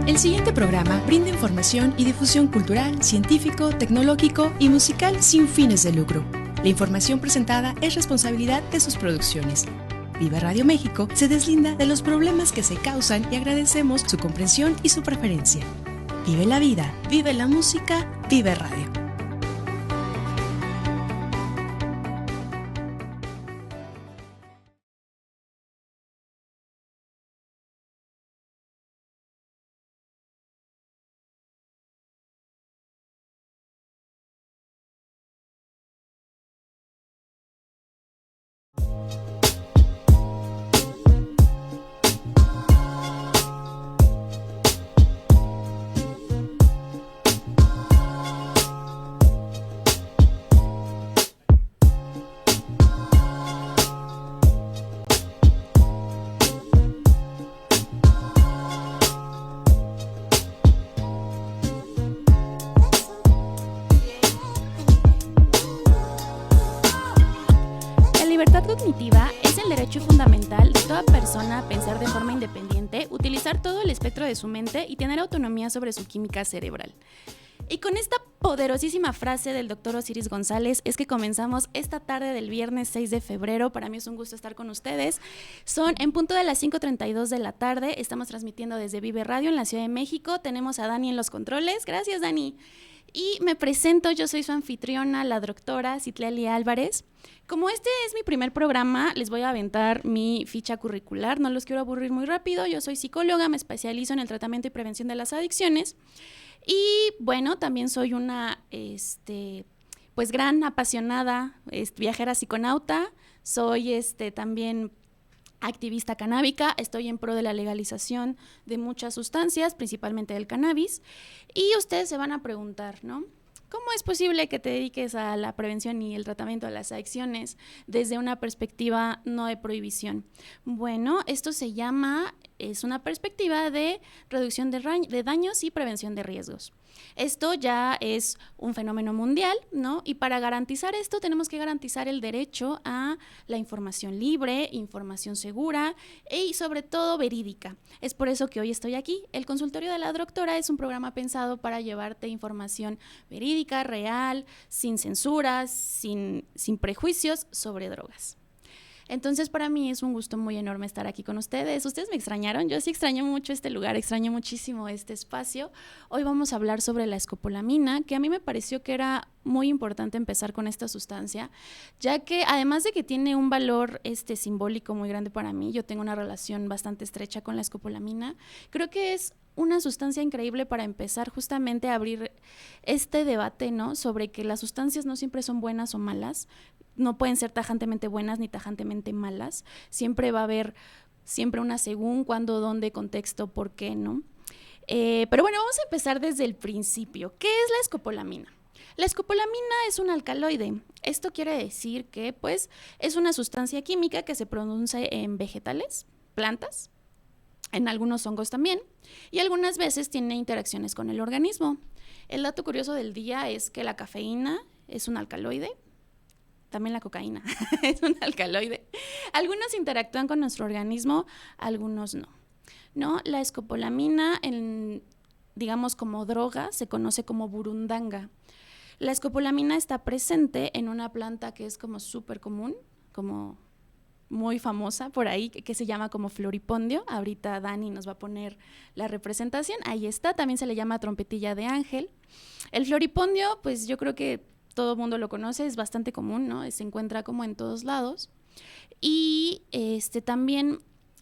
El siguiente programa brinda información y difusión cultural, científico, tecnológico y musical sin fines de lucro. La información presentada es responsabilidad de sus producciones. Vive Radio México se deslinda de los problemas que se causan y agradecemos su comprensión y su preferencia. Vive la vida, vive la música, vive radio. Cognitiva es el derecho fundamental de toda persona a pensar de forma independiente, utilizar todo el espectro de su mente y tener autonomía sobre su química cerebral. Y con esta poderosísima frase del Dr. Osiris González es que comenzamos esta tarde del viernes 6 de febrero. Para mí es un gusto estar con ustedes. Son en punto de las 5:32 de la tarde. Estamos transmitiendo desde Vive Radio en la Ciudad de México. Tenemos a Dani en los controles. Gracias, Dani. Y me presento, yo soy su anfitriona, la doctora Citlali Álvarez. Como este es mi primer programa, les voy a aventar mi ficha curricular, no los quiero aburrir muy rápido. Yo soy psicóloga, me especializo en el tratamiento y prevención de las adicciones. Y bueno, también soy una pues gran apasionada viajera psiconauta. Soy también activista canábica, estoy en pro de la legalización de muchas sustancias, principalmente del cannabis. Y ustedes se van a preguntar, ¿no? ¿Cómo es posible que te dediques a la prevención y el tratamiento de las adicciones desde una perspectiva no de prohibición? Bueno, esto es una perspectiva de reducción de daños y prevención de riesgos. Esto ya es un fenómeno mundial, ¿no? Y para garantizar esto tenemos que garantizar el derecho a la información libre, información segura y sobre todo verídica. Es por eso que hoy estoy aquí. El Consultorio de la Doctora es un programa pensado para llevarte información verídica, real, sin censuras, sin prejuicios sobre drogas. Entonces, para mí es un gusto muy enorme estar aquí con ustedes. ¿Ustedes me extrañaron? Yo sí extraño mucho este lugar, extraño muchísimo este espacio. Hoy vamos a hablar sobre la escopolamina, que a mí me pareció que era muy importante empezar con esta sustancia, ya que además de que tiene un valor simbólico muy grande para mí, yo tengo una relación bastante estrecha con la escopolamina. Creo que es una sustancia increíble para empezar justamente a abrir este debate, ¿no? Sobre que las sustancias no siempre son buenas o malas, no pueden ser tajantemente buenas ni tajantemente malas, siempre va a haber una según, cuándo, dónde, contexto, por qué, ¿no? Pero bueno, vamos a empezar desde el principio. ¿Qué es la escopolamina? La escopolamina es un alcaloide. Esto quiere decir que, pues, es una sustancia química que se produce en vegetales, plantas, en algunos hongos también, y algunas veces tiene interacciones con el organismo. El dato curioso del día es que la cafeína es un alcaloide, también la cocaína es un alcaloide. Algunos interactúan con nuestro organismo, algunos no. ¿No? La escopolamina, digamos como droga, se conoce como burundanga. La escopolamina está presente en una planta que es como súper común, como muy famosa por ahí, que se llama como floripondio. Ahorita Dani nos va a poner la representación. Ahí está, también se le llama trompetilla de ángel. El floripondio, pues yo creo que todo el mundo lo conoce, es bastante común, ¿no? Se encuentra como en todos lados. Y también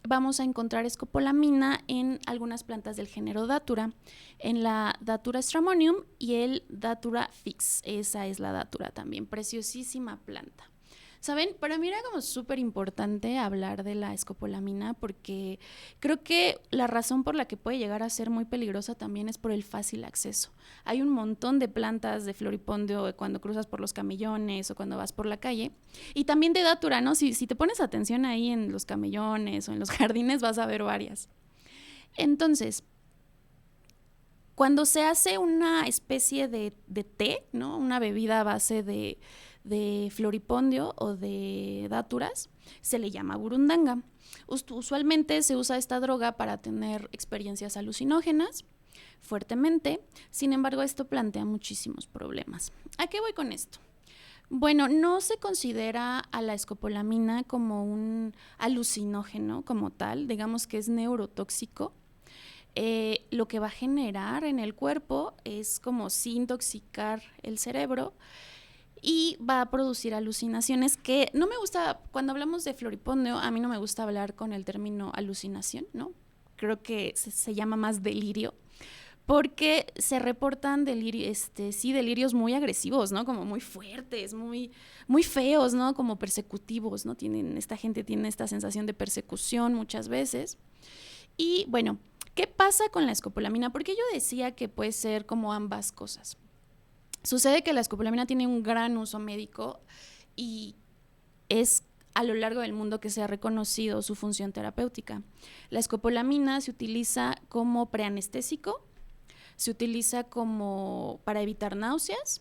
vamos a encontrar escopolamina en algunas plantas del género Datura, en la Datura stramonium y el Datura fix. Esa es la Datura también, preciosísima planta. ¿Saben? Para mí era como súper importante hablar de la escopolamina porque creo que la razón por la que puede llegar a ser muy peligrosa también es por el fácil acceso. Hay un montón de plantas de floripondio cuando cruzas por los camellones o cuando vas por la calle. Y también de Datura, ¿no? Si te pones atención ahí en los camellones o en los jardines vas a ver varias. Entonces, cuando se hace una especie de té, ¿no? Una bebida a base de floripondio o de dáturas, se le llama burundanga. Usualmente se usa esta droga para tener experiencias alucinógenas fuertemente, sin embargo esto plantea muchísimos problemas. ¿A qué voy con esto? Bueno, no se considera a la escopolamina como un alucinógeno como tal, digamos que es neurotóxico. Lo que va a generar en el cuerpo es como si intoxicar el cerebro y va a producir alucinaciones que no me gusta, cuando hablamos de floripondio, a mí no me gusta hablar con el término alucinación, ¿no? Creo que se llama más delirio, porque se reportan delirios muy agresivos, ¿no? Como muy fuertes, muy, muy feos, ¿no? Como persecutivos, ¿no? Esta gente tiene esta sensación de persecución muchas veces. Y bueno, ¿qué pasa con la escopolamina? Porque yo decía que puede ser como ambas cosas. Sucede que la escopolamina tiene un gran uso médico y es a lo largo del mundo que se ha reconocido su función terapéutica. La escopolamina se utiliza como preanestésico, se utiliza como para evitar náuseas,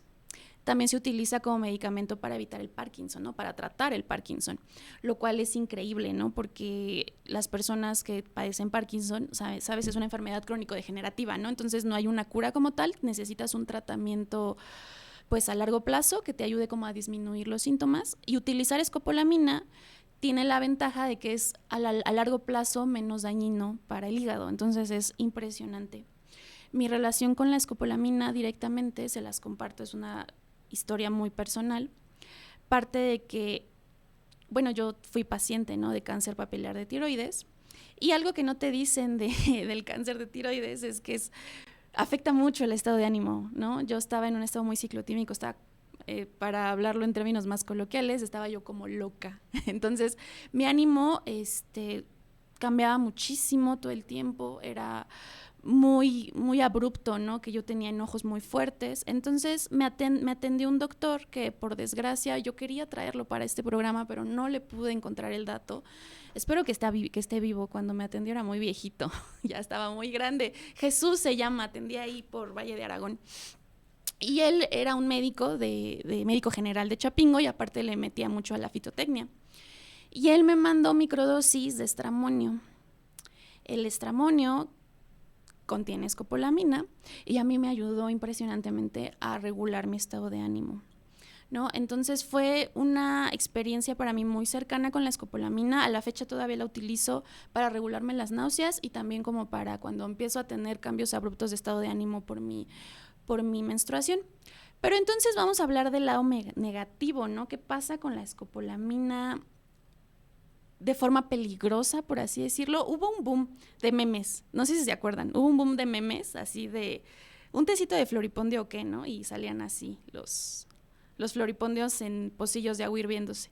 también se utiliza como medicamento para evitar el Parkinson, ¿no? Para tratar el Parkinson, lo cual es increíble, ¿no? Porque las personas que padecen Parkinson, sabes, es una enfermedad crónico-degenerativa, ¿no? Entonces no hay una cura como tal, necesitas un tratamiento pues a largo plazo que te ayude como a disminuir los síntomas, y utilizar escopolamina tiene la ventaja de que es a largo plazo menos dañino para el hígado, entonces es impresionante. Mi relación con la escopolamina directamente se las comparto, es una historia muy personal. Parte de que, bueno, yo fui paciente, ¿no? de cáncer papilar de tiroides, y algo que no te dicen del cáncer de tiroides es que afecta mucho el estado de ánimo, ¿no? Yo estaba en un estado muy ciclotímico, para hablarlo en términos más coloquiales, estaba yo como loca. Entonces, mi ánimo cambiaba muchísimo todo el tiempo, era muy, muy abrupto, ¿no? Que yo tenía enojos muy fuertes. Entonces me atendió un doctor que, por desgracia, yo quería traerlo para este programa, pero no le pude encontrar el dato. Espero que esté vivo. Cuando me atendió era muy viejito, ya estaba muy grande. Jesús se llama, atendía ahí por Valle de Aragón. Y él era un médico de médico general de Chapingo, y aparte le metía mucho a la fitotecnia. Y él me mandó microdosis de estramonio. El estramonio contiene escopolamina y a mí me ayudó impresionantemente a regular mi estado de ánimo, ¿no? Entonces fue una experiencia para mí muy cercana con la escopolamina. A la fecha todavía la utilizo para regularme las náuseas y también como para cuando empiezo a tener cambios abruptos de estado de ánimo por mi menstruación. Pero entonces vamos a hablar del lado negativo, ¿no? ¿Qué pasa con la escopolamina de forma peligrosa, por así decirlo? Hubo un boom de memes, no sé si se acuerdan, hubo un boom de memes así de un tecito de floripondio o qué, ¿no? Y salían así los floripondios en pocillos de agua hirviéndose.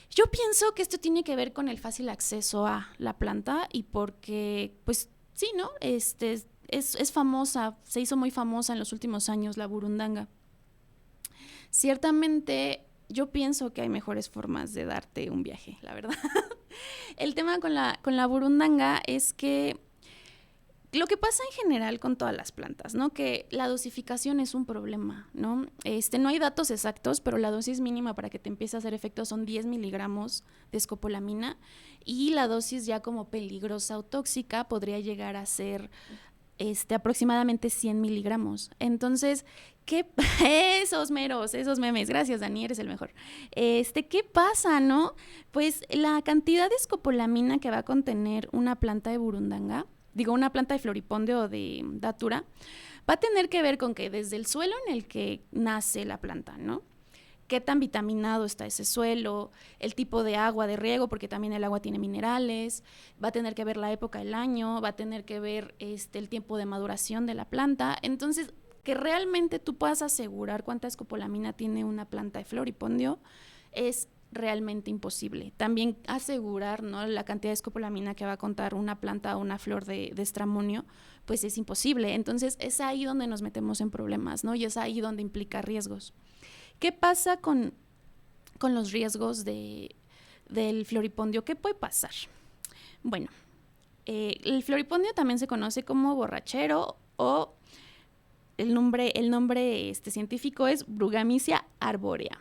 Yo pienso que esto tiene que ver con el fácil acceso a la planta y porque, pues sí, ¿no? Es famosa, se hizo muy famosa en los últimos años la burundanga. Ciertamente yo pienso que hay mejores formas de darte un viaje, la verdad. El tema con la burundanga es que lo que pasa en general con todas las plantas, ¿no? Que la dosificación es un problema, ¿no? No hay datos exactos, pero la dosis mínima para que te empiece a hacer efecto son 10 miligramos de escopolamina, y la dosis ya como peligrosa o tóxica podría llegar a ser aproximadamente 100 miligramos. Entonces, esos memes, gracias Dani, eres el mejor. ¿Qué pasa, no? Pues la cantidad de escopolamina que va a contener una planta de burundanga, una planta de floripondio o de datura, va a tener que ver con que desde el suelo en el que nace la planta, ¿no? Qué tan vitaminado está ese suelo, el tipo de agua de riego, porque también el agua tiene minerales, va a tener que ver la época del año, va a tener que ver el tiempo de maduración de la planta. Entonces, que realmente tú puedas asegurar cuánta escopolamina tiene una planta de floripondio es realmente imposible. También asegurar, ¿no?, la cantidad de escopolamina que va a contar una planta o una flor de estramonio, pues es imposible. Entonces, es ahí donde nos metemos en problemas, ¿no? Y es ahí donde implica riesgos. ¿Qué pasa con los riesgos del floripondio? ¿Qué puede pasar? Bueno, el floripondio también se conoce como borrachero, o el nombre científico es Brughamisia arborea.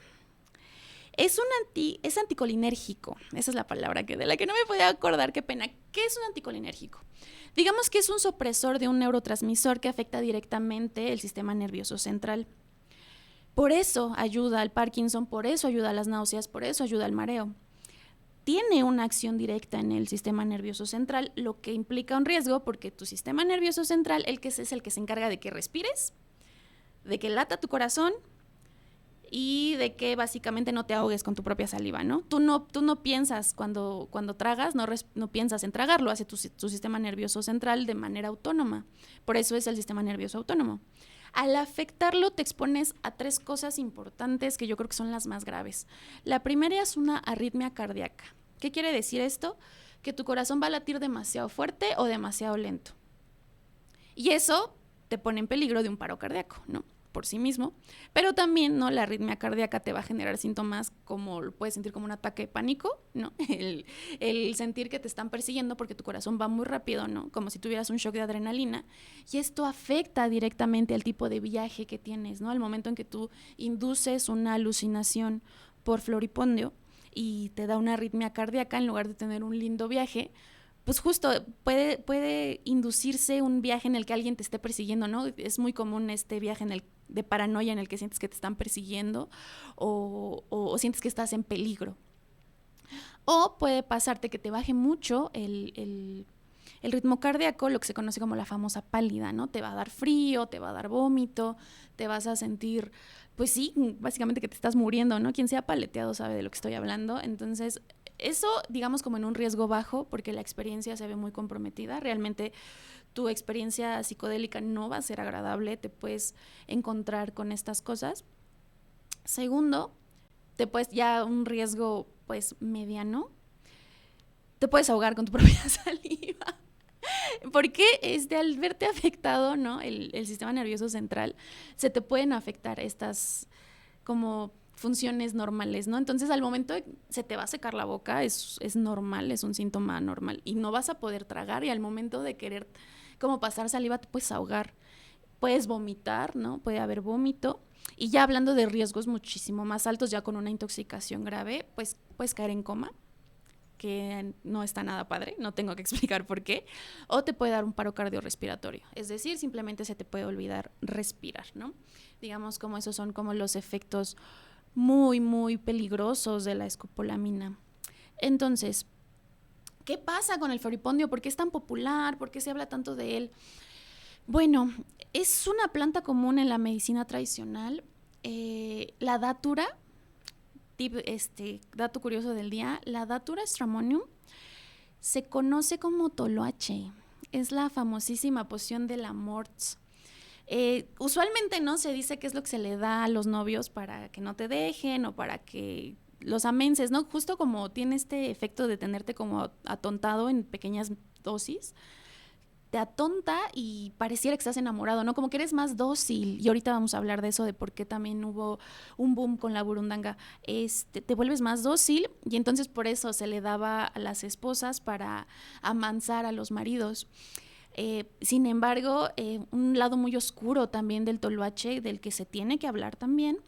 Es anticolinérgico, esa es la palabra de la que no me podía acordar, qué pena. ¿Qué es un anticolinérgico? Digamos que es un supresor de un neurotransmisor que afecta directamente el sistema nervioso central. Por eso ayuda al Parkinson, por eso ayuda a las náuseas, por eso ayuda al mareo. Tiene una acción directa en el sistema nervioso central, lo que implica un riesgo porque tu sistema nervioso central es el que se encarga de que respires, de que lata tu corazón y de que básicamente no te ahogues con tu propia saliva, ¿no? Tú no piensas cuando tragas, no piensas en tragar, lo hace tu sistema nervioso central de manera autónoma. Por eso es el sistema nervioso autónomo. Al afectarlo te expones a 3 cosas importantes que yo creo que son las más graves. La primera es una arritmia cardíaca. ¿Qué quiere decir esto? Que tu corazón va a latir demasiado fuerte o demasiado lento. Y eso te pone en peligro de un paro cardíaco, ¿no? Por sí mismo, pero también, ¿no? La arritmia cardíaca te va a generar síntomas como, lo puedes sentir como un ataque de pánico, ¿no? El sentir que te están persiguiendo porque tu corazón va muy rápido, ¿no? Como si tuvieras un shock de adrenalina, y esto afecta directamente al tipo de viaje que tienes, ¿no? Al momento en que tú induces una alucinación por floripondio y te da una arritmia cardíaca en lugar de tener un lindo viaje, pues justo puede inducirse un viaje en el que alguien te esté persiguiendo, ¿no? Es muy común este viaje de paranoia en el que sientes que te están persiguiendo o sientes que estás en peligro. O puede pasarte que te baje mucho el ritmo cardíaco, lo que se conoce como la famosa pálida, ¿no? Te va a dar frío, te va a dar vómito, te vas a sentir, pues sí, básicamente que te estás muriendo, ¿no? Quien sea paleteado sabe de lo que estoy hablando. Entonces, eso, digamos, como en un riesgo bajo, porque la experiencia se ve muy comprometida. Realmente tu experiencia psicodélica no va a ser agradable, te puedes encontrar con estas cosas. Segundo, ya un riesgo, pues, mediano, te puedes ahogar con tu propia saliva. Porque al verte afectado, ¿no? El sistema nervioso central, se te pueden afectar estas como funciones normales, ¿no? Entonces, al momento se te va a secar la boca, es normal, es un síntoma normal, y no vas a poder tragar, y al momento de querer como pasar saliva te puedes ahogar, puedes vomitar, ¿no? Puede haber vómito, y ya hablando de riesgos muchísimo más altos, ya con una intoxicación grave, pues puedes caer en coma, que no está nada padre, no tengo que explicar por qué, o te puede dar un paro cardiorrespiratorio, es decir, simplemente se te puede olvidar respirar, ¿no? Digamos como esos son como los efectos muy, muy peligrosos de la escopolamina. Entonces, ¿qué pasa con el floripondio? ¿Por qué es tan popular? ¿Por qué se habla tanto de él? Bueno, es una planta común en la medicina tradicional. La datura, dato curioso del día, la Datura stramonium se conoce como toloache. Es la famosísima poción de la Morts. Usualmente no se dice que es lo que se le da a los novios para que no te dejen o para que los amenses, ¿no? Justo como tiene este efecto de tenerte como atontado en pequeñas dosis, te atonta y pareciera que estás enamorado, ¿no? Como que eres más dócil, y ahorita vamos a hablar de eso, de por qué también hubo un boom con la burundanga. Te vuelves más dócil, y entonces por eso se le daba a las esposas para amansar a los maridos. Sin embargo, un lado muy oscuro también del toloache, del que se tiene que hablar también,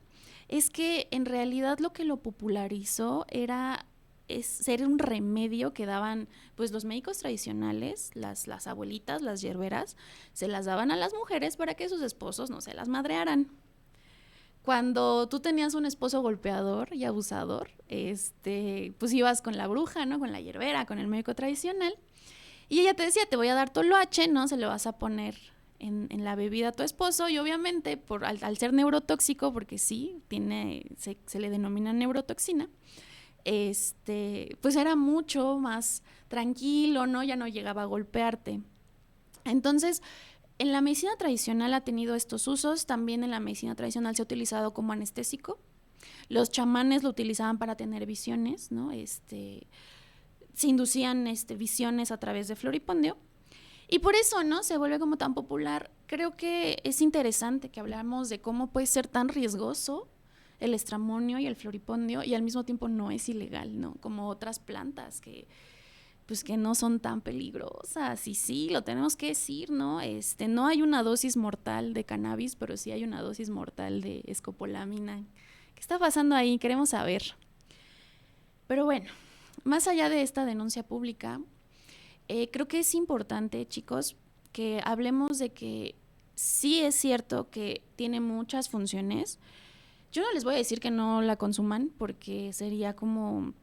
es que en realidad lo que lo popularizó es ser un remedio que daban pues los médicos tradicionales, las abuelitas, las yerberas, se las daban a las mujeres para que sus esposos no se las madrearan. Cuando tú tenías un esposo golpeador y abusador, pues ibas con la bruja, ¿no? Con la yerbera, con el médico tradicional, y ella te decía, te voy a dar toloache, ¿no? Se lo vas a poner en la bebida a tu esposo, y obviamente al ser neurotóxico, porque sí, se le denomina neurotoxina, pues era mucho más tranquilo, ¿no? Ya no llegaba a golpearte. Entonces, en la medicina tradicional ha tenido estos usos. También en la medicina tradicional se ha utilizado como anestésico. Los chamanes lo utilizaban para tener visiones, ¿no? Se inducían visiones a través de floripondio. Y por eso, ¿no? Se vuelve como tan popular. Creo que es interesante que hablamos de cómo puede ser tan riesgoso el estramonio y el floripondio, y al mismo tiempo no es ilegal, ¿no? Como otras plantas que no son tan peligrosas. Y sí, lo tenemos que decir, ¿no? No hay una dosis mortal de cannabis, pero sí hay una dosis mortal de escopolamina. ¿Qué está pasando ahí? Queremos saber. Pero bueno, más allá de esta denuncia pública, creo que es importante, chicos, que hablemos de que sí es cierto que tiene muchas funciones. Yo no les voy a decir que no la consuman porque sería como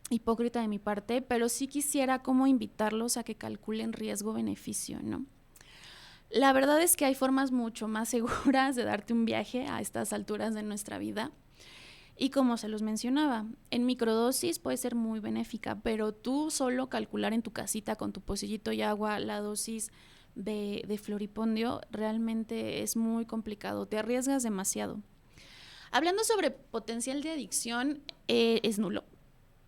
hipócrita de mi parte, pero sí quisiera como invitarlos a que calculen riesgo-beneficio, ¿no? La verdad es que hay formas mucho más seguras de darte un viaje a estas alturas de nuestra vida. Y como se los mencionaba, en microdosis puede ser muy benéfica, pero tú solo calcular en tu casita con tu pocillito y agua la dosis de floripondio realmente es muy complicado, te arriesgas demasiado. Hablando sobre potencial de adicción, es nulo,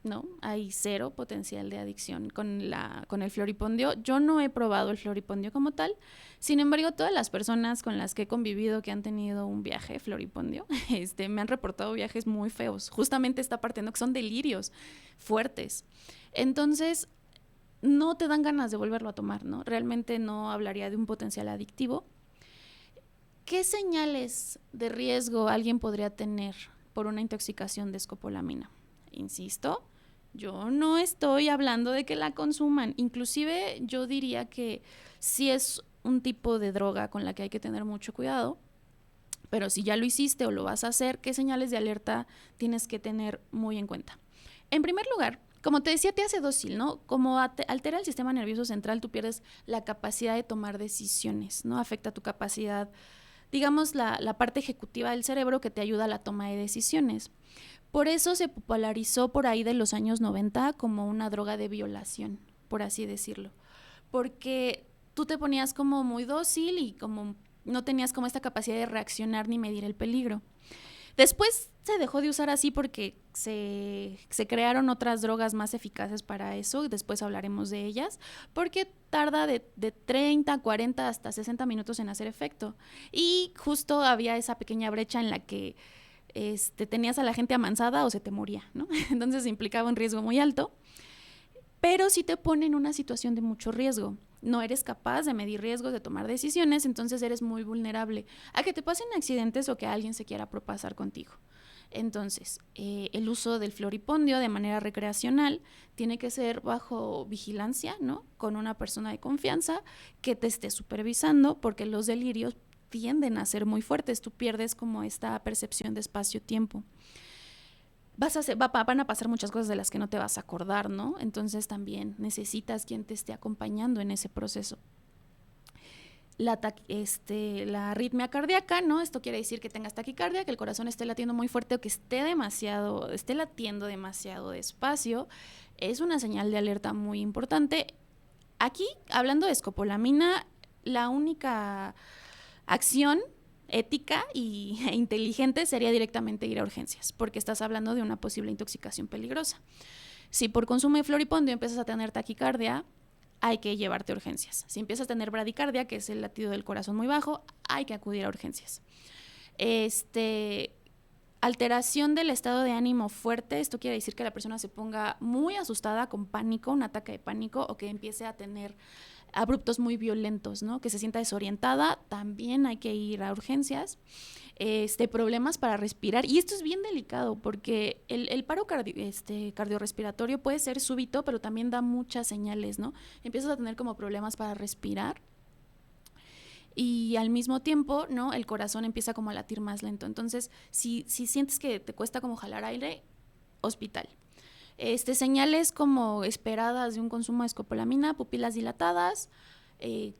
¿no? Hay cero potencial de adicción con el floripondio. Yo no he probado el floripondio como tal, sin embargo, todas las personas con las que he convivido que han tenido un viaje floripondio, me han reportado viajes muy feos. Justamente esta parte, ¿no? Que son delirios fuertes. Entonces, no te dan ganas de volverlo a tomar, ¿no? Realmente no hablaría de un potencial adictivo. ¿Qué señales de riesgo alguien podría tener por una intoxicación de escopolamina? Insisto, yo no estoy hablando de que la consuman. Inclusive yo diría que sí es un tipo de droga con la que hay que tener mucho cuidado, pero si ya lo hiciste o lo vas a hacer, ¿qué señales de alerta tienes que tener muy en cuenta? En primer lugar, como te decía, te hace dócil, ¿no? Como altera el sistema nervioso central, tú pierdes la capacidad de tomar decisiones, ¿no? Afecta tu capacidad, digamos, la parte ejecutiva del cerebro que te ayuda a la toma de decisiones. Por eso se popularizó por ahí de los años 90 como una droga de violación, por así decirlo. Porque tú te ponías como muy dócil y como no tenías como esta capacidad de reaccionar ni medir el peligro. Después se dejó de usar así porque se crearon otras drogas más eficaces para eso, y después hablaremos de ellas, porque tarda de 30, 40 hasta 60 minutos en hacer efecto. Y justo había esa pequeña brecha en la que tenías a la gente amansada o se te moría, ¿no? Entonces implicaba un riesgo muy alto, pero sí te pone en una situación de mucho riesgo. No eres capaz de medir riesgos, de tomar decisiones, entonces eres muy vulnerable a que te pasen accidentes o que alguien se quiera propasar contigo. Entonces, el uso del floripondio de manera recreacional tiene que ser bajo vigilancia, ¿no? Con una persona de confianza que te esté supervisando, porque los delirios tienden a ser muy fuertes, tú pierdes como esta percepción de espacio-tiempo. Van a pasar muchas cosas de las que no te vas a acordar, ¿no? Entonces también necesitas quien te esté acompañando en ese proceso. La arritmia cardíaca, ¿no? Esto quiere decir que tengas taquicardia, que el corazón esté latiendo muy fuerte o que esté latiendo demasiado despacio. Es una señal de alerta muy importante. Aquí, hablando de escopolamina, la única acción ética e inteligente sería directamente ir a urgencias, porque estás hablando de una posible intoxicación peligrosa. Si por consumo de floripondio empiezas a tener taquicardia, hay que llevarte a urgencias. Si empiezas a tener bradicardia, que es el latido del corazón muy bajo, hay que acudir a urgencias. Alteración del estado de ánimo fuerte, esto quiere decir que la persona se ponga muy asustada, con pánico, un ataque de pánico, o que empiece a tener abruptos muy violentos, ¿no? Que se sienta desorientada, también hay que ir a urgencias. Problemas para respirar, y esto es bien delicado porque el paro cardiorrespiratorio puede ser súbito, pero también da muchas señales, ¿no? Empiezas a tener como problemas para respirar y al mismo tiempo, ¿no? El corazón empieza como a latir más lento. Entonces, si sientes que te cuesta como jalar aire, hospital. Señales como esperadas de un consumo de escopolamina, pupilas dilatadas,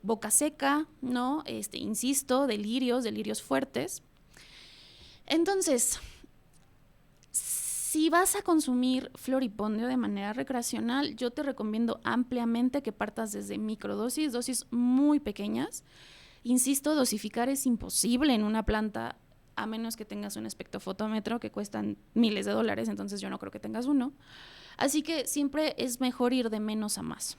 boca seca, ¿no? Insisto, delirios fuertes. Entonces, si vas a consumir floripondio de manera recreacional, yo te recomiendo ampliamente que partas desde microdosis, dosis muy pequeñas. Insisto, dosificar es imposible en una planta, a menos que tengas un espectrofotómetro que cuestan miles de dólares, entonces yo no creo que tengas uno. Así que siempre es mejor ir de menos a más.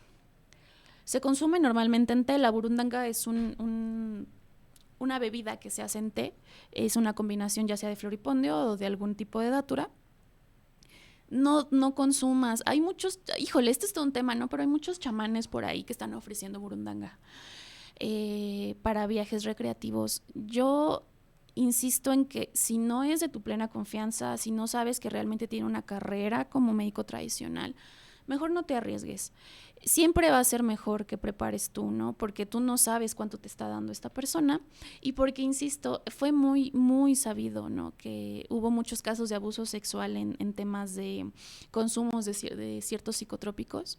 Se consume normalmente en té. La burundanga es una bebida que se hace en té. Es una combinación ya sea de floripondio o de algún tipo de datura. No consumas. Hay muchos, este es todo un tema, ¿no? Pero hay muchos chamanes por ahí que están ofreciendo burundanga para viajes recreativos. Yo insisto en que si no es de tu plena confianza, si no sabes que realmente tiene una carrera como médico tradicional, mejor no te arriesgues. Siempre va a ser mejor que prepares tú, ¿no? Porque tú no sabes cuánto te está dando esta persona y porque, insisto, fue muy, muy sabido, ¿no? Que hubo muchos casos de abuso sexual en temas de consumos de ciertos psicotrópicos.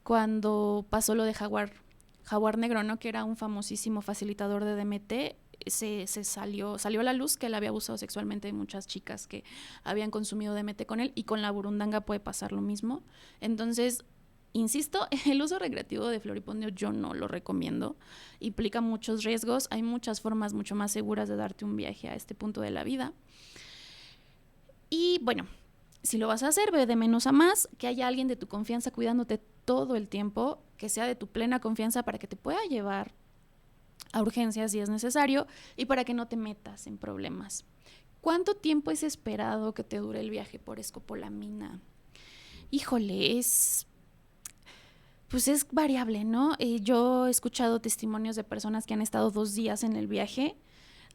Cuando pasó lo de Jaguar Negro, ¿no? Que era un famosísimo facilitador de DMT, salió a la luz que él había abusado sexualmente de muchas chicas que habían consumido DMT con él, y con la burundanga puede pasar lo mismo. Entonces, insisto, el uso recreativo de floripondio yo no lo recomiendo. Implica muchos riesgos, hay muchas formas mucho más seguras de darte un viaje a este punto de la vida. Y bueno, si lo vas a hacer, ve de menos a más, que haya alguien de tu confianza cuidándote todo el tiempo, que sea de tu plena confianza para que te pueda llevar a urgencias si es necesario y para que no te metas en problemas. ¿Cuánto tiempo es esperado que te dure el viaje por escopolamina? Híjole, pues es variable, ¿no? Yo he escuchado testimonios de personas que han estado 2 días en el viaje.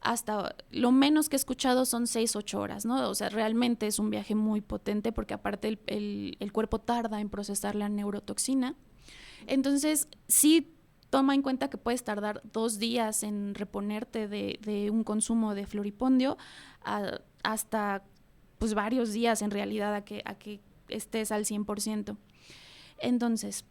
Hasta lo menos que he escuchado son 6-8 horas, ¿no? O sea, realmente es un viaje muy potente porque aparte el cuerpo tarda en procesar la neurotoxina. Entonces, sí, toma en cuenta que puedes tardar 2 días en reponerte de un consumo de floripondio hasta pues varios días en realidad a que estés al 100%. Entonces,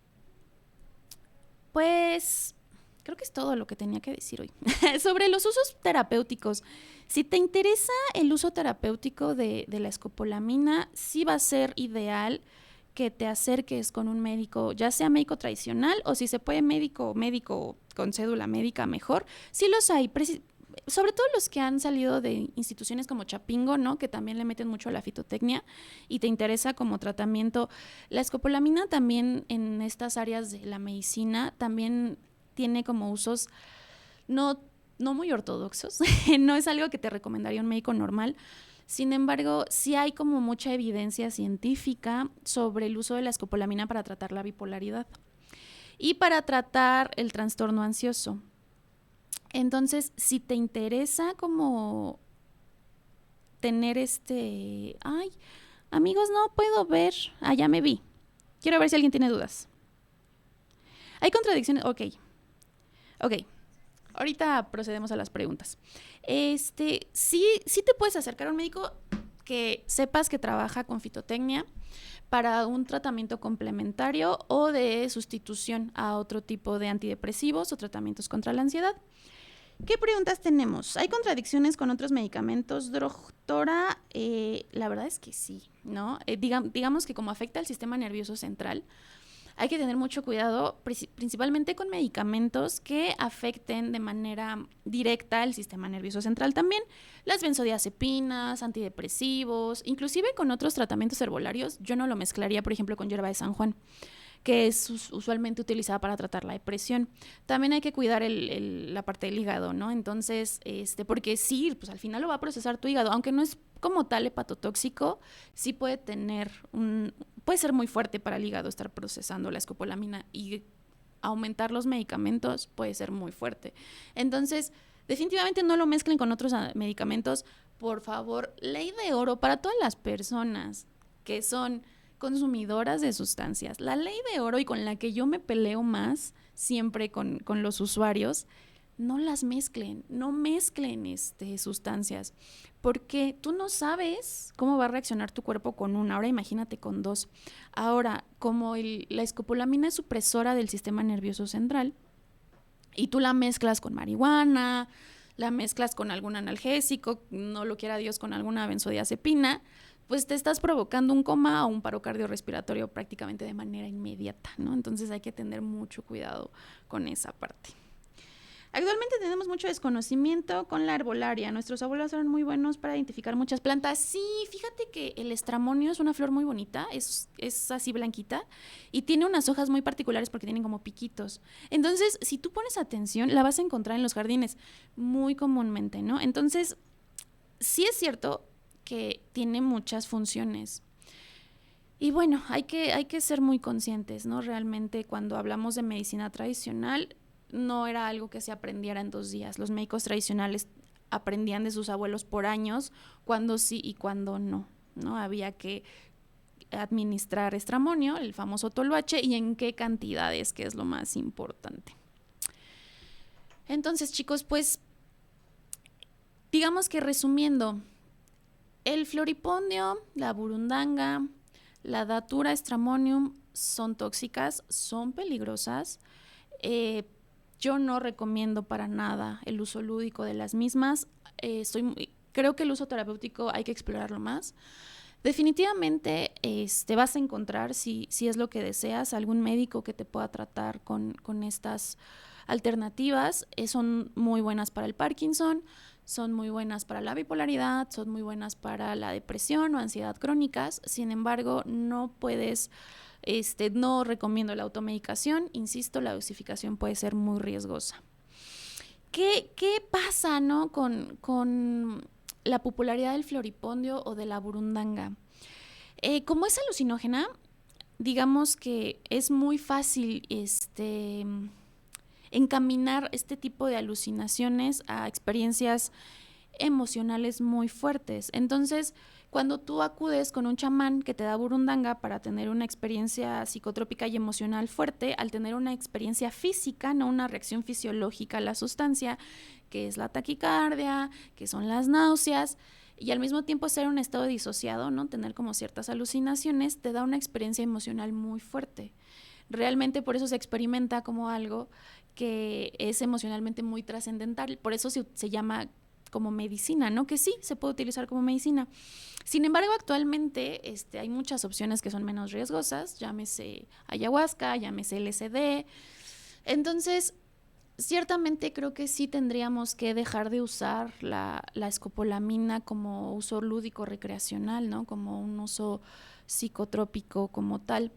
pues creo que es todo lo que tenía que decir hoy. Sobre los usos terapéuticos, si te interesa el uso terapéutico de la escopolamina, sí va a ser ideal que te acerques con un médico, ya sea médico tradicional o si se puede médico con cédula médica, mejor. Sí los hay, sobre todo los que han salido de instituciones como Chapingo, ¿no? Que también le meten mucho a la fitotecnia y te interesa como tratamiento. La escopolamina también en estas áreas de la medicina también tiene como usos no muy ortodoxos. No es algo que te recomendaría un médico normal. Sin embargo, sí hay como mucha evidencia científica sobre el uso de la escopolamina para tratar la bipolaridad y para tratar el trastorno ansioso. Entonces, si te interesa como tener ay, amigos, no puedo ver. Ya me vi. Quiero ver si alguien tiene dudas. Hay contradicciones. Ok. Ahorita procedemos a las preguntas. Sí te puedes acercar a un médico que sepas que trabaja con fitotecnia para un tratamiento complementario o de sustitución a otro tipo de antidepresivos o tratamientos contra la ansiedad. ¿Qué preguntas tenemos? ¿Hay contradicciones con otros medicamentos, doctora? La verdad es que sí, ¿no? Digamos que como afecta al sistema nervioso central, hay que tener mucho cuidado, principalmente con medicamentos que afecten de manera directa el sistema nervioso central también. Las benzodiazepinas, antidepresivos, inclusive con otros tratamientos herbolarios. Yo no lo mezclaría, por ejemplo, con hierba de San Juan, que es usualmente utilizada para tratar la depresión. También hay que cuidar la parte del hígado, ¿no? Entonces, porque sí, pues al final lo va a procesar tu hígado, aunque no es como tal hepatotóxico, sí puede ser muy fuerte para el hígado estar procesando la escopolamina, y aumentar los medicamentos puede ser muy fuerte. Entonces, definitivamente no lo mezclen con otros medicamentos. Por favor, ley de oro para todas las personas que son consumidoras de sustancias. La ley de oro, y con la que yo me peleo más siempre con los usuarios, no las mezclen, no mezclen sustancias, porque tú no sabes cómo va a reaccionar tu cuerpo con una, ahora imagínate con 2. Ahora, como la escopolamina es supresora del sistema nervioso central, y tú la mezclas con marihuana, la mezclas con algún analgésico, no lo quiera Dios, con alguna benzodiazepina, pues te estás provocando un coma o un paro cardiorrespiratorio prácticamente de manera inmediata, ¿no? Entonces hay que tener mucho cuidado con esa parte. Actualmente tenemos mucho desconocimiento con la herbolaria. Nuestros abuelos eran muy buenos para identificar muchas plantas. Sí, fíjate que el estramonio es una flor muy bonita, es así blanquita y tiene unas hojas muy particulares porque tienen como piquitos. Entonces, si tú pones atención, la vas a encontrar en los jardines muy comúnmente, ¿no? Entonces, sí es cierto que tiene muchas funciones. Y bueno, hay que ser muy conscientes, ¿no? Realmente cuando hablamos de medicina tradicional, no era algo que se aprendiera en 2 días. Los médicos tradicionales aprendían de sus abuelos por años, cuando sí y cuando no, ¿no? Había que administrar estramonio, el famoso toloache, y en qué cantidades, que es lo más importante. Entonces, chicos, pues digamos que resumiendo, el floripondio, la burundanga, la datura estramonium son tóxicas, son peligrosas. Yo no recomiendo para nada el uso lúdico de las mismas. Creo que el uso terapéutico hay que explorarlo más. Definitivamente vas a encontrar, si es lo que deseas, algún médico que te pueda tratar con estas alternativas. Son muy buenas para el Parkinson, son muy buenas para la bipolaridad, son muy buenas para la depresión o ansiedad crónicas. Sin embargo, no puedes, no recomiendo la automedicación. Insisto, la dosificación puede ser muy riesgosa. ¿Qué pasa, no, con la popularidad del floripondio o de la burundanga? Como es alucinógena, digamos que es muy fácil encaminar este tipo de alucinaciones a experiencias emocionales muy fuertes. Entonces, cuando tú acudes con un chamán que te da burundanga para tener una experiencia psicotrópica y emocional fuerte, al tener una experiencia física, no una reacción fisiológica a la sustancia, que es la taquicardia, que son las náuseas, y al mismo tiempo ser un estado disociado, ¿no? Tener como ciertas alucinaciones, te da una experiencia emocional muy fuerte. Realmente por eso se experimenta como algo que es emocionalmente muy trascendental, por eso se llama como medicina, ¿no? Que sí, se puede utilizar como medicina. Sin embargo, actualmente hay muchas opciones que son menos riesgosas, llámese ayahuasca, llámese LSD. Entonces, ciertamente creo que sí tendríamos que dejar de usar la escopolamina como uso lúdico recreacional, ¿no? Como un uso psicotrópico como tal.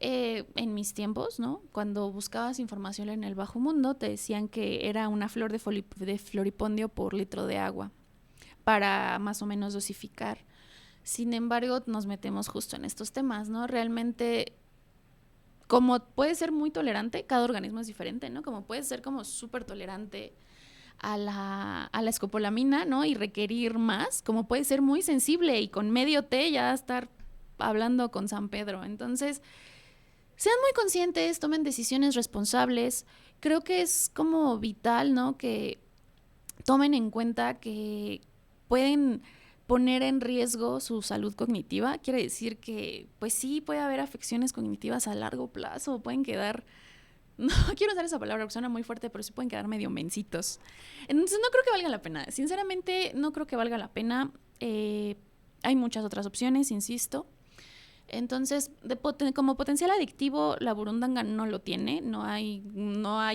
En mis tiempos, ¿no? Cuando buscabas información en el bajo mundo, te decían que era una flor de floripondio por litro de agua para más o menos dosificar. Sin embargo, nos metemos justo en estos temas, ¿no? Realmente, como puede ser muy tolerante, cada organismo es diferente, ¿no? Como puede ser como súper tolerante a la escopolamina, ¿no? Y requerir más, como puede ser muy sensible y con medio té ya estar hablando con San Pedro. Entonces, sean muy conscientes, tomen decisiones responsables. Creo que es como vital, ¿no? Que tomen en cuenta que pueden poner en riesgo su salud cognitiva. Quiere decir que, pues sí, puede haber afecciones cognitivas a largo plazo, pueden quedar, no quiero usar esa palabra porque suena muy fuerte, pero sí pueden quedar medio mencitos. Entonces no creo que valga la pena. Sinceramente, no creo que valga la pena. Hay muchas otras opciones, insisto. Entonces, como potencial adictivo, la burundanga no lo tiene, no hay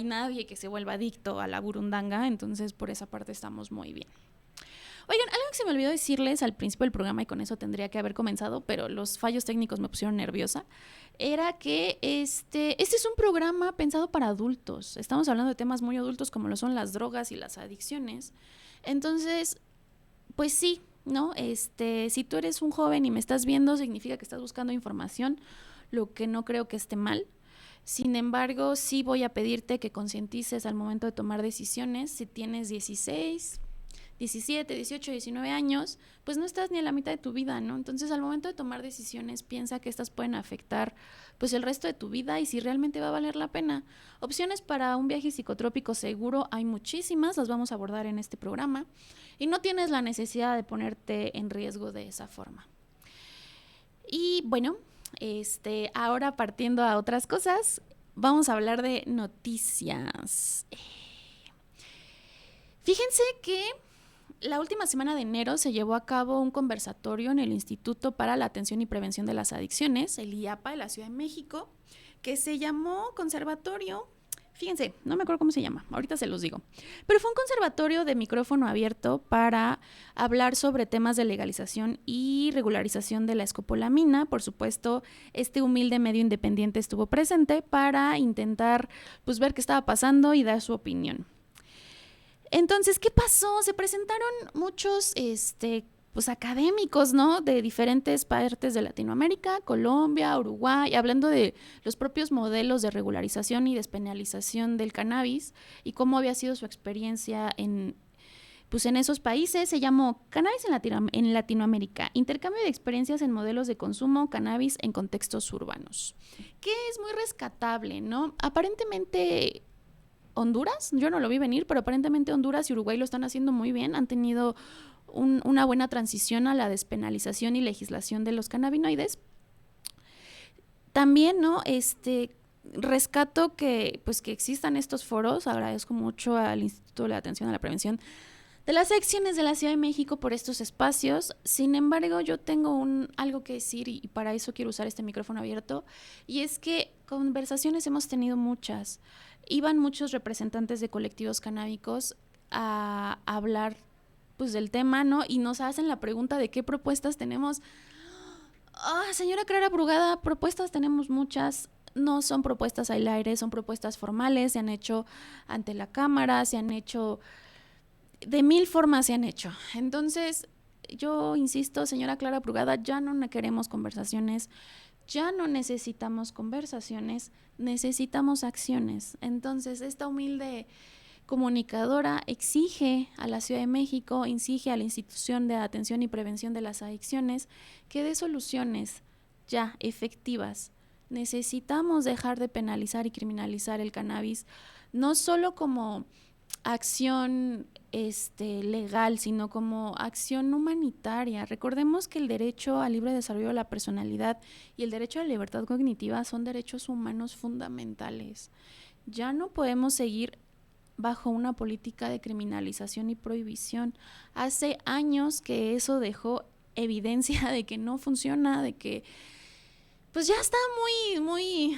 nadie que se vuelva adicto a la burundanga, entonces por esa parte estamos muy bien. Oigan, algo que se me olvidó decirles al principio del programa, y con eso tendría que haber comenzado, pero los fallos técnicos me pusieron nerviosa, era que este es un programa pensado para adultos. Estamos hablando de temas muy adultos como lo son las drogas y las adicciones. Entonces, pues sí, ¿no? Si tú eres un joven y me estás viendo, significa que estás buscando información, lo que no creo que esté mal. Sin embargo, sí voy a pedirte que concientices al momento de tomar decisiones. Si tienes 16, 17, 18, 19 años, pues no estás ni a la mitad de tu vida, ¿no? Entonces, al momento de tomar decisiones, piensa que estas pueden afectar pues el resto de tu vida y si realmente va a valer la pena. Opciones para un viaje psicotrópico seguro hay muchísimas, las vamos a abordar en este programa y no tienes la necesidad de ponerte en riesgo de esa forma. Y bueno, ahora partiendo a otras cosas, vamos a hablar de noticias. Fíjense que la última semana de enero se llevó a cabo un conversatorio en el Instituto para la Atención y Prevención de las Adicciones, el IAPA de la Ciudad de México, que se llamó Conservatorio, fíjense, no me acuerdo cómo se llama, ahorita se los digo, pero fue un conservatorio de micrófono abierto para hablar sobre temas de legalización y regularización de la escopolamina. Por supuesto, este humilde medio independiente estuvo presente para intentar pues ver qué estaba pasando y dar su opinión. Entonces, ¿qué pasó? Se presentaron muchos pues académicos, ¿no? De diferentes partes de Latinoamérica, Colombia, Uruguay, hablando de los propios modelos de regularización y despenalización del cannabis y cómo había sido su experiencia en pues en esos países se llamó Cannabis en Latinoamérica, intercambio de experiencias en modelos de consumo, cannabis en contextos urbanos, que es muy rescatable, ¿no? Aparentemente Honduras, yo no lo vi venir, pero aparentemente Honduras y Uruguay lo están haciendo muy bien, han tenido una buena transición a la despenalización y legislación de los cannabinoides. También, ¿no? Rescato que existan estos foros. Agradezco mucho al Instituto de Atención a la Prevención de las Adicciones de la Ciudad de México por estos espacios. Sin embargo, yo tengo algo que decir y para eso quiero usar este micrófono abierto, y es que conversaciones hemos tenido muchas. Iban muchos representantes de colectivos canábicos a hablar pues del tema, ¿no? Y nos hacen la pregunta de qué propuestas tenemos. Señora Clara Brugada, propuestas tenemos muchas. No son propuestas al aire, son propuestas formales, se han hecho ante la Cámara, se han hecho de mil formas, se han hecho. Entonces, yo insisto, señora Clara Brugada, ya no queremos conversaciones, ya no necesitamos conversaciones, necesitamos acciones. Entonces, esta humilde comunicadora exige a la Ciudad de México, exige a la Institución de Atención y Prevención de las Adicciones que dé soluciones ya efectivas. Necesitamos dejar de penalizar y criminalizar el cannabis, no solo como acción legal, sino como acción humanitaria. Recordemos que el derecho al libre desarrollo de la personalidad y el derecho a la libertad cognitiva son derechos humanos fundamentales. Ya no podemos seguir bajo una política de criminalización y prohibición. Hace años que eso dejó evidencia de que no funciona, de que pues ya está muy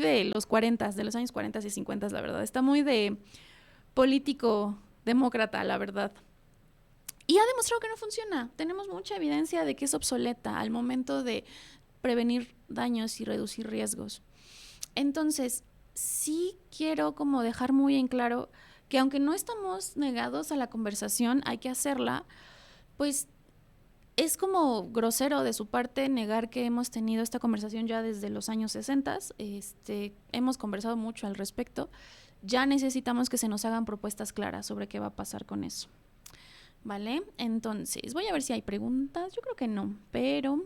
de los 40, de los años 40 y 50, la verdad. Está muy de político demócrata, la verdad. Y ha demostrado que no funciona. Tenemos mucha evidencia de que es obsoleta al momento de prevenir daños y reducir riesgos. Entonces, sí quiero como dejar muy en claro que aunque no estamos negados a la conversación, hay que hacerla, pues es como grosero de su parte negar que hemos tenido esta conversación ya desde los años 60. Hemos conversado mucho al respecto. Ya necesitamos que se nos hagan propuestas claras sobre qué va a pasar con eso. ¿Vale? Entonces, voy a ver si hay preguntas. Yo creo que no, pero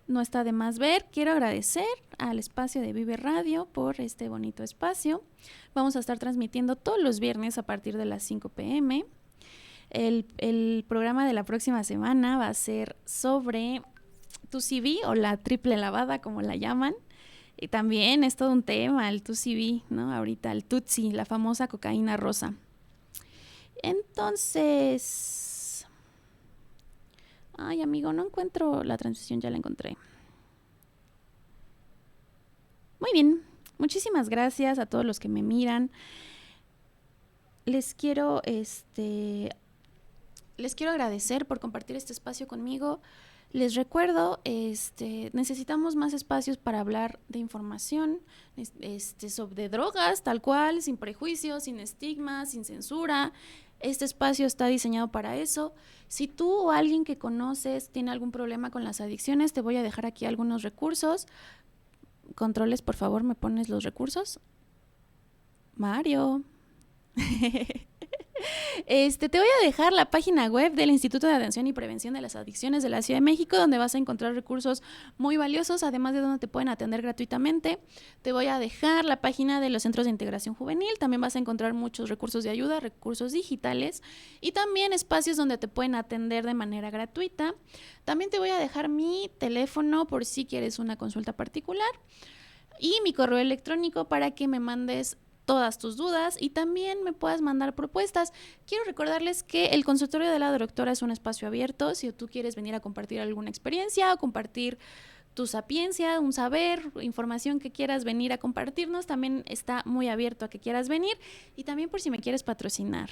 no está de más ver. Quiero agradecer al espacio de Vive Radio por este bonito espacio. Vamos a estar transmitiendo todos los viernes a partir de las 5 p.m. El programa de la próxima semana va a ser sobre tu CV o la triple lavada, como la llaman. Y también es todo un tema, el tu CV, ¿no? Ahorita el Tutsi, la famosa cocaína rosa. Entonces, ay, amigo, no encuentro la transición, ya la encontré. Muy bien, muchísimas gracias a todos los que me miran. Les quiero agradecer por compartir este espacio conmigo. Les recuerdo, necesitamos más espacios para hablar de información, sobre drogas, tal cual, sin prejuicios, sin estigmas, sin censura. Este espacio está diseñado para eso. Si tú o alguien que conoces tiene algún problema con las adicciones, te voy a dejar aquí algunos recursos. Controles, por favor, ¿me pones los recursos? Mario. Te voy a dejar la página web del Instituto de Atención y Prevención de las Adicciones de la Ciudad de México, donde vas a encontrar recursos muy valiosos, además de donde te pueden atender gratuitamente. Te voy a dejar la página de los Centros de Integración Juvenil, también vas a encontrar muchos recursos de ayuda, recursos digitales y también espacios donde te pueden atender de manera gratuita. También te voy a dejar mi teléfono por si quieres una consulta particular y mi correo electrónico para que me mandes todas tus dudas y también me puedas mandar propuestas. Quiero recordarles que el consultorio de la doctora es un espacio abierto. Si tú quieres venir a compartir alguna experiencia o compartir tu sapiencia, un saber, información que quieras venir a compartirnos, también está muy abierto a que quieras venir y también por si me quieres patrocinar.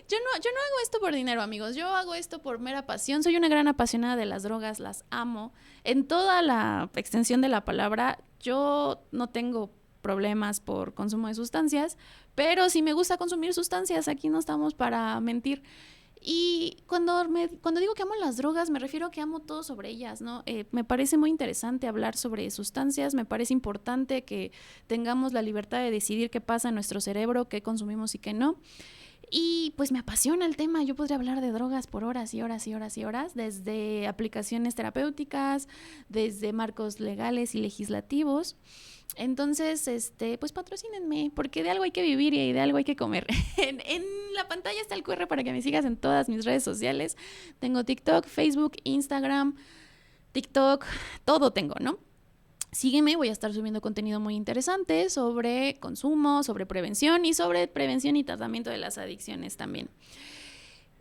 Yo no hago esto por dinero, amigos. Yo hago esto por mera pasión. Soy una gran apasionada de las drogas, las amo. En toda la extensión de la palabra, yo no tengo problemas por consumo de sustancias, pero si me gusta consumir sustancias, aquí no estamos para mentir. Y cuando digo que amo las drogas, me refiero a que amo todo sobre ellas, ¿no? Me parece muy interesante hablar sobre sustancias, me parece importante que tengamos la libertad de decidir qué pasa en nuestro cerebro, qué consumimos y qué no. Y pues me apasiona el tema, yo podría hablar de drogas por horas y horas y horas y horas, desde aplicaciones terapéuticas, desde marcos legales y legislativos. Entonces, pues patrocínenme, porque de algo hay que vivir y de algo hay que comer. En la pantalla está el QR para que me sigas en todas mis redes sociales. Tengo TikTok, Facebook, Instagram, TikTok, todo tengo, ¿no? Sígueme, voy a estar subiendo contenido muy interesante sobre consumo, sobre prevención y tratamiento de las adicciones también.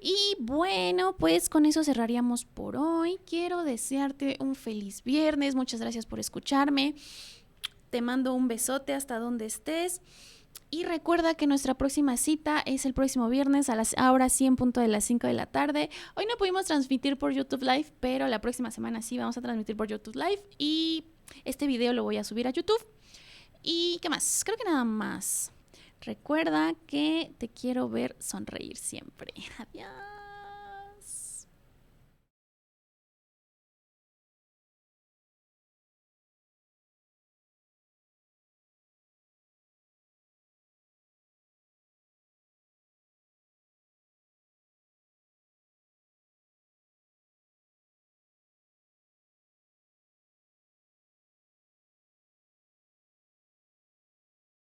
Y bueno, pues con eso cerraríamos por hoy. Quiero desearte un feliz viernes. Muchas gracias por escucharme. Te mando un besote hasta donde estés. Y recuerda que nuestra próxima cita es el próximo viernes ahora sí en punto de las 5 de la tarde. Hoy no pudimos transmitir por YouTube Live, pero la próxima semana sí vamos a transmitir por YouTube Live. Y este video lo voy a subir a YouTube. ¿Y qué más? Creo que nada más. Recuerda que te quiero ver sonreír siempre. Adiós.